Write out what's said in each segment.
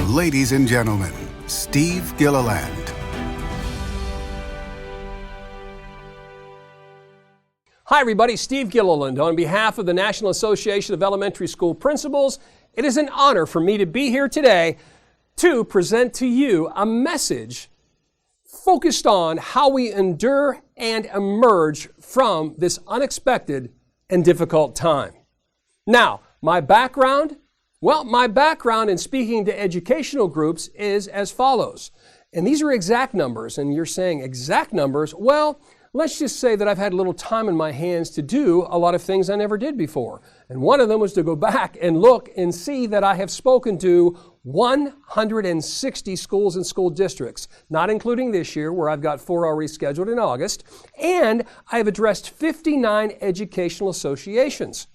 Ladies and gentlemen, Steve Gilliland. Hi everybody, Steve Gilliland. On behalf of the National Association of Elementary School Principals, it is an honor for me to be here today to present to you a message focused on how we endure and emerge from this unexpected and difficult time. Now, my background in speaking to educational groups is as follows. And these are exact numbers, and you're saying exact numbers. Well, let's just say that I've had a little time in my hands to do a lot of things I never did before. And one of them was to go back and look and see that I have spoken to 160 schools and school districts, not including this year where I've got 4 already scheduled in August, and I have addressed 59 educational associations.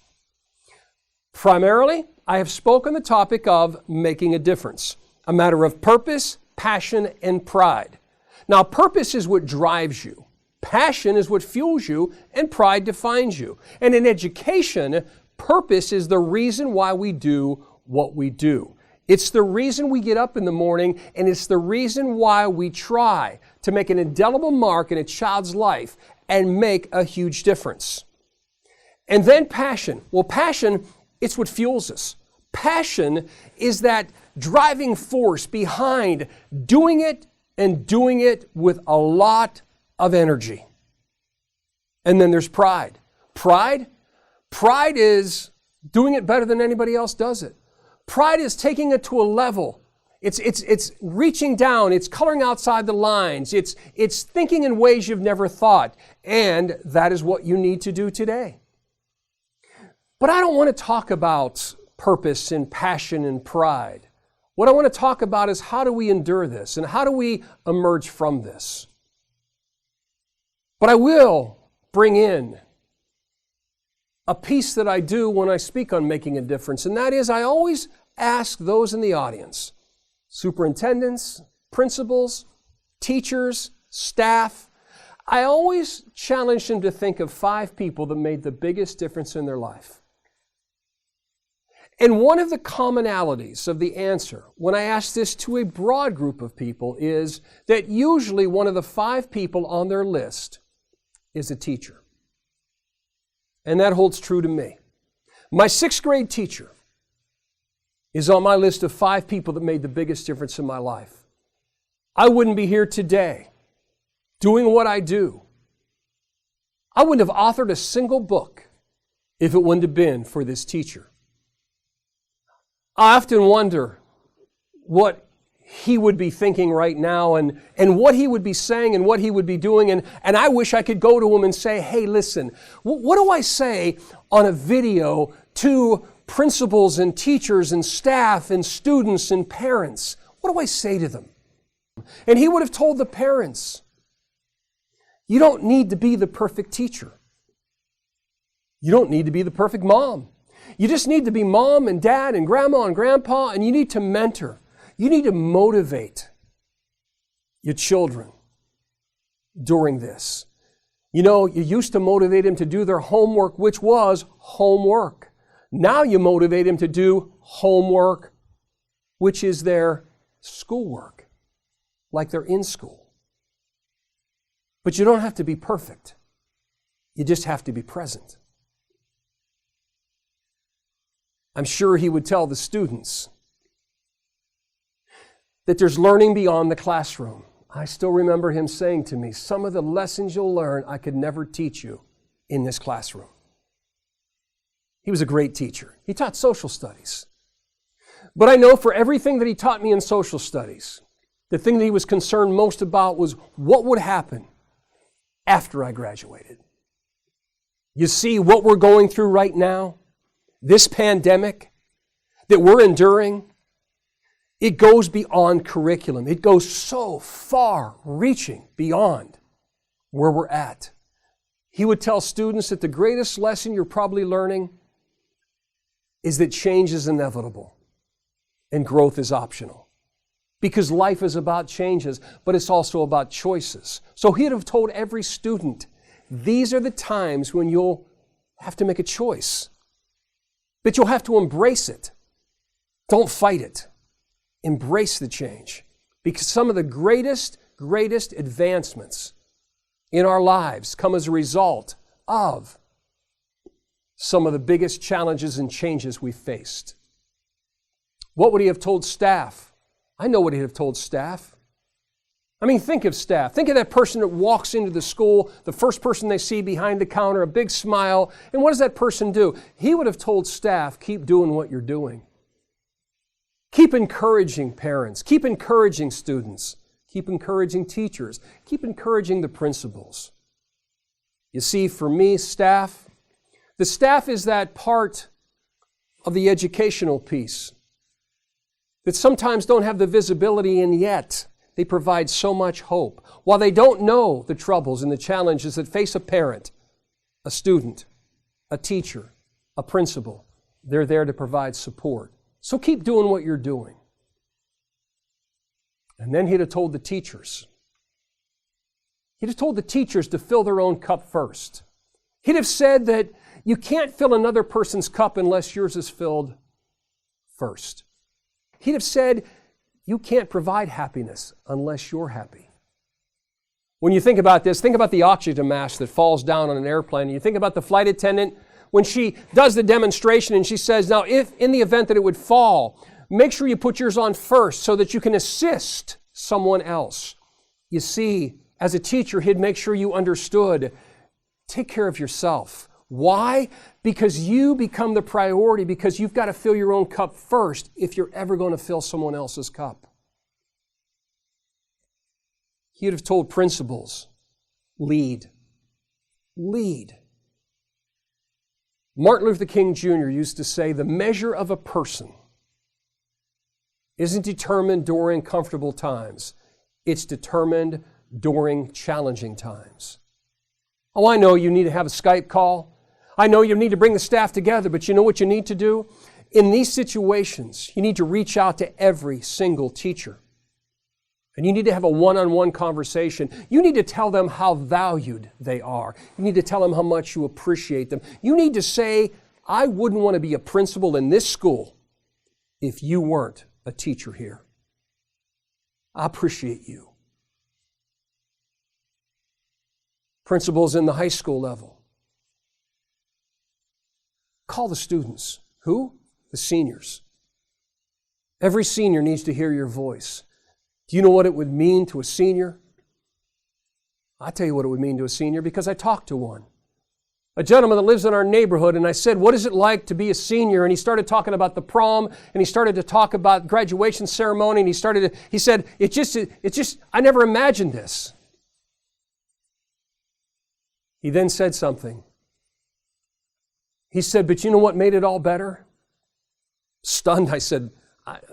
Primarily, I have spoken the topic of making a difference, a matter of purpose, passion, and pride. Now, purpose is what drives you. Passion is what fuels you, and pride defines you. And in education, purpose is the reason why we do what we do. It's the reason we get up in the morning, and it's the reason why we try to make an indelible mark in a child's life and make a huge difference. And then passion. Well, passion, it's what fuels us. Passion is that driving force behind doing it and doing it with a lot of energy. And then there's pride. Pride is doing it better than anybody else does it. Pride is taking it to a level. It's reaching down. It's coloring outside the lines. It's thinking in ways you've never thought. And that is what you need to do today. But I don't want to talk about purpose and passion and pride. What I want to talk about is how do we endure this and how do we emerge from this? But I will bring in a piece that I do when I speak on making a difference, and that is I always ask those in the audience, superintendents, principals, teachers, staff, I always challenge them to think of 5 people that made the biggest difference in their life. And one of the commonalities of the answer when I ask this to a broad group of people is that usually one of the 5 people on their list is a teacher. And that holds true to me. My 6th grade teacher is on my list of 5 people that made the biggest difference in my life. I wouldn't be here today doing what I do. I wouldn't have authored a single book if it wouldn't have been for this teacher. I often wonder what he would be thinking right now and what he would be saying and what he would be doing. And I wish I could go to him and say, hey, listen, what do I say on a video to principals and teachers and staff and students and parents? What do I say to them? And he would have told the parents, you don't need to be the perfect teacher. You don't need to be the perfect mom. You just need to be mom and dad and grandma and grandpa, and you need to mentor. You need to motivate your children during this. You know, you used to motivate them to do their homework, which was homework. Now you motivate them to do homework, which is their schoolwork, like they're in school. But you don't have to be perfect. You just have to be present. I'm sure he would tell the students that there's learning beyond the classroom. I still remember him saying to me, some of the lessons you'll learn I could never teach you in this classroom. He was a great teacher. He taught social studies. But I know for everything that he taught me in social studies, the thing that he was concerned most about was what would happen after I graduated. You see what we're going through right now? This pandemic that we're enduring, it goes beyond curriculum. It goes so far reaching beyond where we're at. He would tell students that the greatest lesson you're probably learning is that change is inevitable and growth is optional. Because life is about changes, but it's also about choices. So he'd have told every student, these are the times when you'll have to make a choice. But you'll have to embrace it. Don't fight it. embrace the change, because some of the greatest advancements in our lives come as a result of some of the biggest challenges and changes we faced. What would he have told staff? I know what he'd have told staff. I mean, think of staff. Think of that person that walks into the school, the first person they see behind the counter, a big smile. And what does that person do? He would have told staff, keep doing what you're doing. Keep encouraging parents. Keep encouraging students. Keep encouraging teachers. Keep encouraging the principals. You see, for me, staff, the staff is that part of the educational piece that sometimes don't have the visibility, and yet they provide so much hope. While they don't know the troubles and the challenges that face a parent, a student, a teacher, a principal, they're there to provide support. So keep doing what you're doing. And then he'd have told the teachers. He'd have told the teachers to fill their own cup first. He'd have said that you can't fill another person's cup unless yours is filled first. He'd have said, you can't provide happiness unless you're happy. When you think about this, think about the oxygen mask that falls down on an airplane. You think about the flight attendant when she does the demonstration and she says, now if in the event that it would fall, make sure you put yours on first so that you can assist someone else. You see, as a teacher, he'd make sure you understood, take care of yourself. Why? Because you become the priority, because you've got to fill your own cup first if you're ever going to fill someone else's cup. He'd have told principals, lead. Lead. Martin Luther King Jr. used to say, the measure of a person isn't determined during comfortable times. It's determined during challenging times. Oh, I know you need to have a Skype call. I know you need to bring the staff together, but you know what you need to do? In these situations, you need to reach out to every single teacher. And you need to have a one-on-one conversation. You need to tell them how valued they are. You need to tell them how much you appreciate them. You need to say, I wouldn't want to be a principal in this school if you weren't a teacher here. I appreciate you. Principals in the high school level. Call the students. Who? The seniors. Every senior needs to hear your voice. Do you know what it would mean to a senior? I'll tell you what it would mean to a senior because I talked to one. A gentleman that lives in our neighborhood, and I said, what is it like to be a senior? And he started talking about the prom, and he started to talk about graduation ceremony, and he said, it just, I never imagined this. He then said something. He said, but you know what made it all better? Stunned, I said,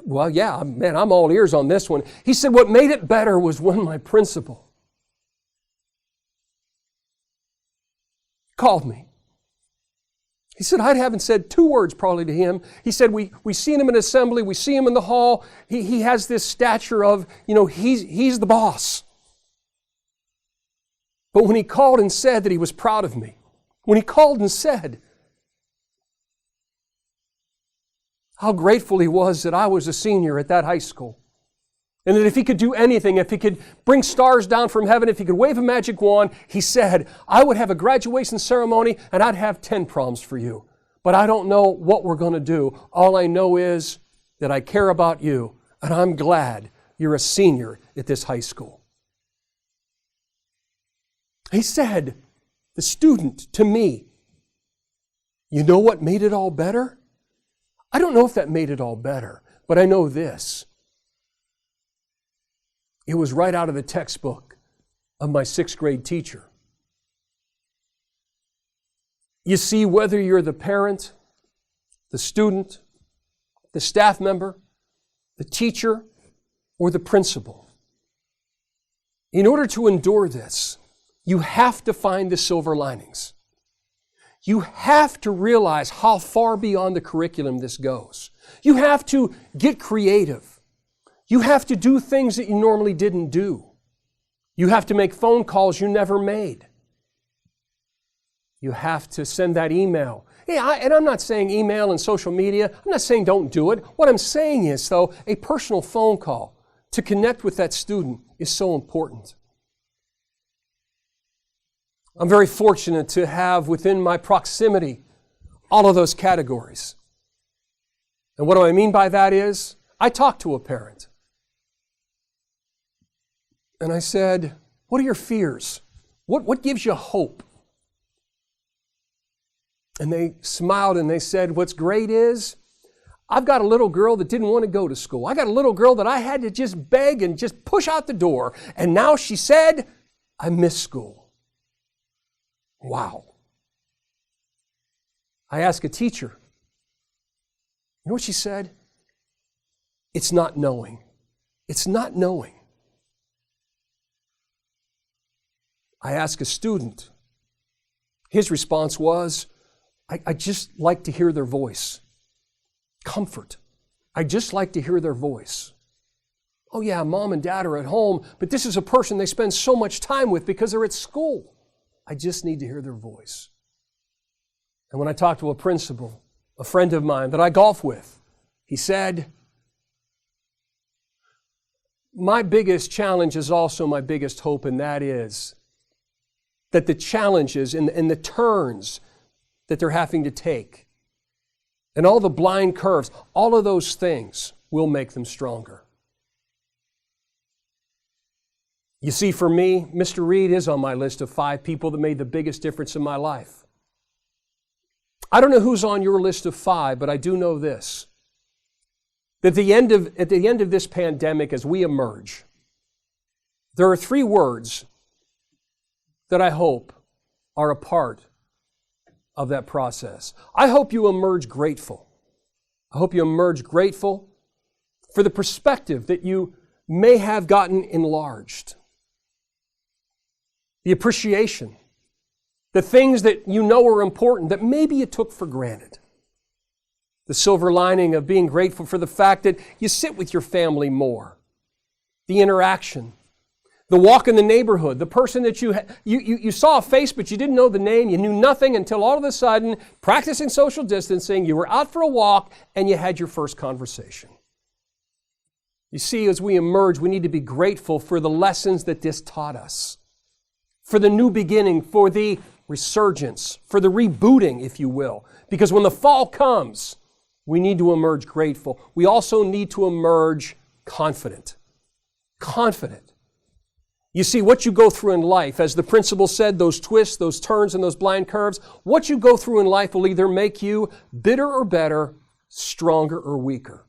well, yeah, man, I'm all ears on this one. He said, what made it better was when my principal called me. He said, I haven't said 2 words probably to him. He said, we see him in assembly, we see him in the hall. He has this stature of, he's the boss. But when he called and said that he was proud of me, when he called and said how grateful he was that I was a senior at that high school, and that if he could do anything, if he could bring stars down from heaven, if he could wave a magic wand, he said, I would have a graduation ceremony and I'd have 10 proms for you. But I don't know what we're going to do. All I know is that I care about you, and I'm glad you're a senior at this high school. He said, the student to me, you know what made it all better? I don't know if that made it all better, but I know this. It was right out of the textbook of my 6th grade teacher. You see, whether you're the parent, the student, the staff member, the teacher, or the principal, in order to endure this, you have to find the silver linings. You have to realize how far beyond the curriculum this goes. You have to get creative. You have to do things that you normally didn't do. You have to make phone calls you never made. You have to send that email. And I'm not saying email and social media. I'm not saying don't do it. What I'm saying is, though, a personal phone call to connect with that student is so important. I'm very fortunate to have within my proximity all of those categories. And what do I mean by that is, I talked to a parent. And I said, what are your fears? What gives you hope? And they smiled and they said, what's great is, I've got a little girl that didn't want to go to school. I got a little girl that I had to just beg and just push out the door. And now she said, I miss school. Wow. I asked a teacher, you know what she said? It's not knowing. It's not knowing. I asked a student. His response was, I just like to hear their voice. Comfort. I just like to hear their voice. Oh yeah, mom and dad are at home, but this is a person they spend so much time with because they're at school. I just need to hear their voice. And when I talked to a principal, a friend of mine that I golf with, he said, my biggest challenge is also my biggest hope, and that is that the challenges and the turns that they're having to take and all the blind curves, all of those things will make them stronger. You see, for me, Mr. Reed is on my list of 5 people that made the biggest difference in my life. I don't know who's on your list of 5, but I do know this. That at the end of this pandemic, as we emerge, there are 3 words that I hope are a part of that process. I hope you emerge grateful. I hope you emerge grateful for the perspective that you may have gotten enlarged. The appreciation, the things that you know are important that maybe you took for granted. The silver lining of being grateful for the fact that you sit with your family more. The interaction. The walk in the neighborhood. The person that you saw a face but you didn't know the name. You knew nothing until all of a sudden, practicing social distancing, you were out for a walk and you had your first conversation. You see, as we emerge, we need to be grateful for the lessons that this taught us. For the new beginning, for the resurgence, for the rebooting, if you will. Because when the fall comes, we need to emerge grateful. We also need to emerge confident. Confident. You see, what you go through in life, as the principal said, those twists, those turns, and those blind curves, what you go through in life will either make you bitter or better, stronger or weaker.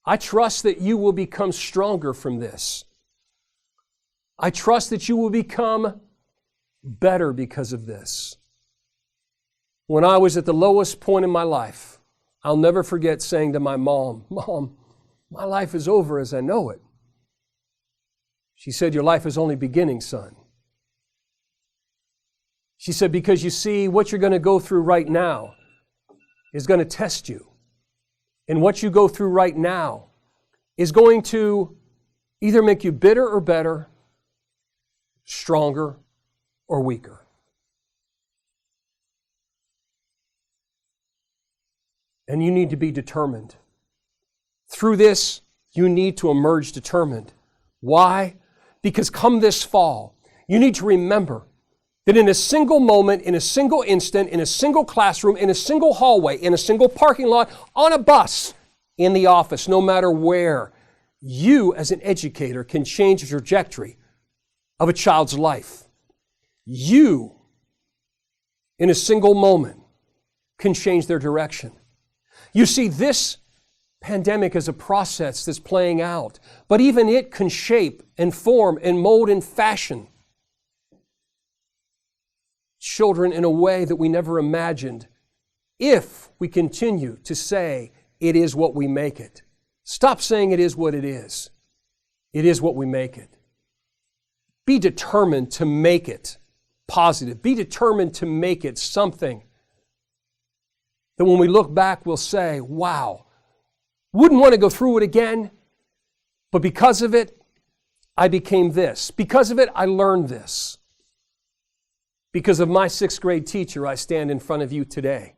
I trust that you will become stronger from this. I trust that you will become better because of this. When I was at the lowest point in my life, I'll never forget saying to my mom, Mom, my life is over as I know it. She said, your life is only beginning, son. She said, because you see, what you're going to go through right now is going to test you. And what you go through right now is going to either make you bitter or better, stronger or weaker. And you need to be determined. Through this, you need to emerge determined. Why? Because come this fall, you need to remember that in a single moment, in a single instant, in a single classroom, in a single hallway, in a single parking lot, on a bus, in the office, no matter where, you as an educator can change the trajectory of a child's life. You, in a single moment, can change their direction. You see, this pandemic is a process that's playing out, but even it can shape and form and mold and fashion children in a way that we never imagined if we continue to say it is what we make it. Stop saying it is what it is. It is what we make it. Be determined to make it positive. Be determined to make it something that when we look back, we'll say, wow, wouldn't want to go through it again, but because of it, I became this. Because of it, I learned this. Because of my sixth grade teacher, I stand in front of you today.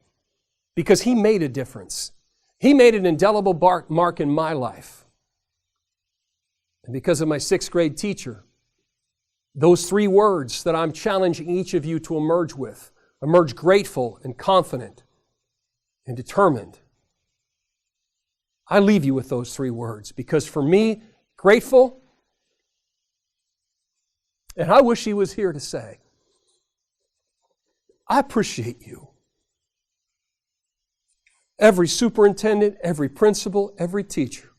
Because he made a difference. He made an indelible mark in my life. And because of my sixth grade teacher, those three words that I'm challenging each of you to emerge with, emerge grateful and confident and determined. I leave you with those three words because for me, grateful, and I wish he was here to say, I appreciate you. Every superintendent, every principal, every teacher,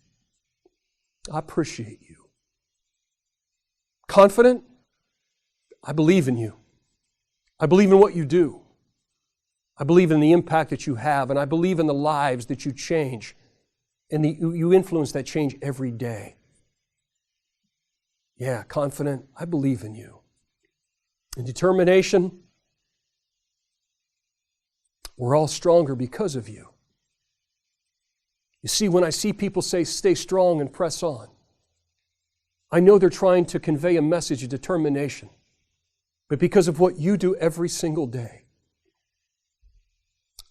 I appreciate you. Confident, I believe in you. I believe in what you do. I believe in the impact that you have, and I believe in the lives that you change, and you influence that change every day. Yeah, confident, I believe in you. And determination, we're all stronger because of you. You see, when I see people say, stay strong and press on, I know they're trying to convey a message of determination. But because of what you do every single day,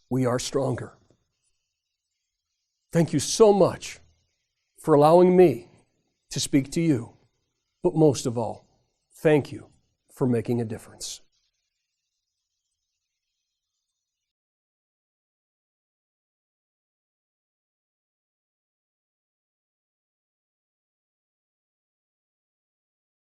we are stronger. Thank you so much for allowing me to speak to you. But most of all, thank you for making a difference.